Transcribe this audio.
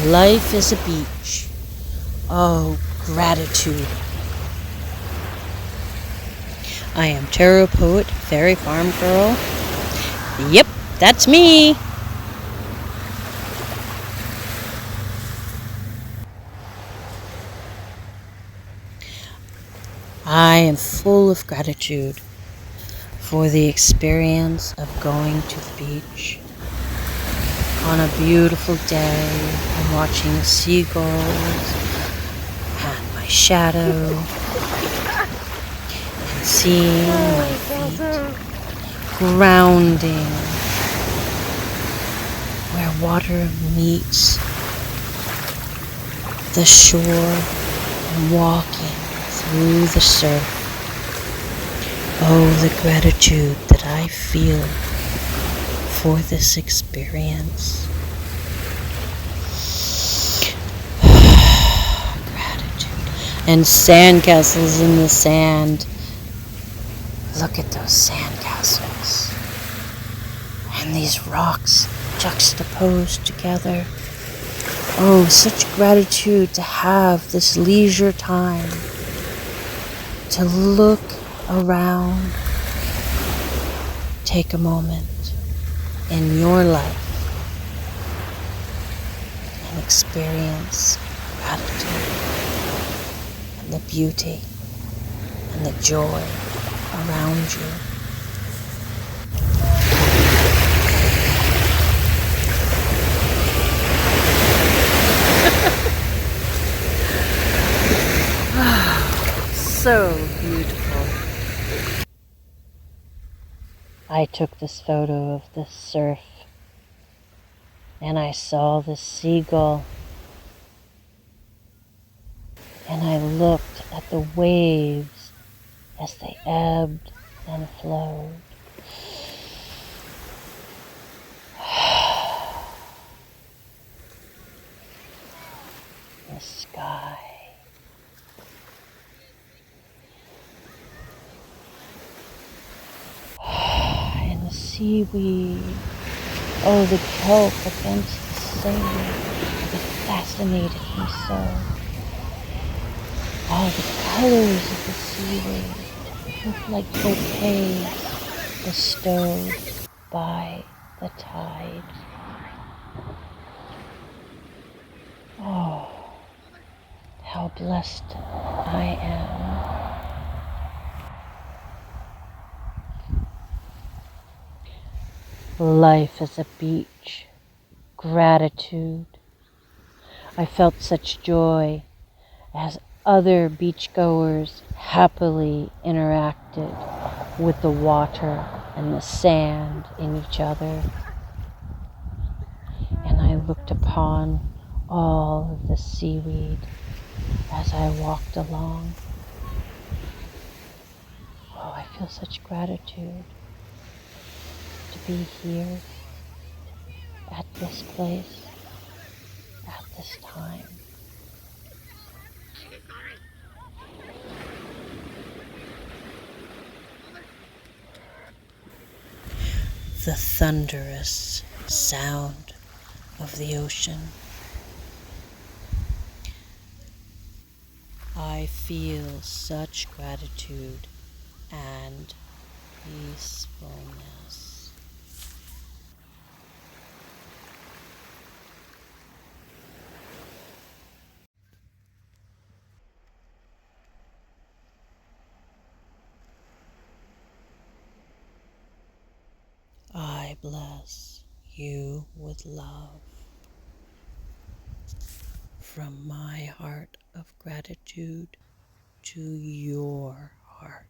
Life is a beach. Oh, gratitude. I am Tarot Poet Fairyfarmgirl. Yep, that's me. I am full of gratitude for the experience of going to the beach on a beautiful day and watching the seagulls and my shadow and seeing my feet grounding where water meets the shore and walking through the surf. Oh, the gratitude that I feel for this experience. Gratitude. And sandcastles in the sand. Look at those sandcastles. And these rocks juxtaposed together. Oh, such gratitude to have this leisure time to look around. Take a moment in your life and experience gratitude and the beauty and the joy around you. So beautiful. I took this photo of the surf and I saw the seagull and I looked at the waves as they ebbed and flowed. The sky. And the seaweed. Oh, the kelp against the sand. It fascinated me so. All the colors of the seaweed look like bouquets bestowed by the tide. Oh, how blessed I am. Life is a beach. Gratitude. I felt such joy as other beachgoers happily interacted with the water and the sand in each other. And I looked upon all of the seaweed as I walked along. Oh, I feel such gratitude to be here at this place, at this time. The thunderous sound of the ocean. I feel such gratitude and peacefulness. I bless you with love from my heart of gratitude to your heart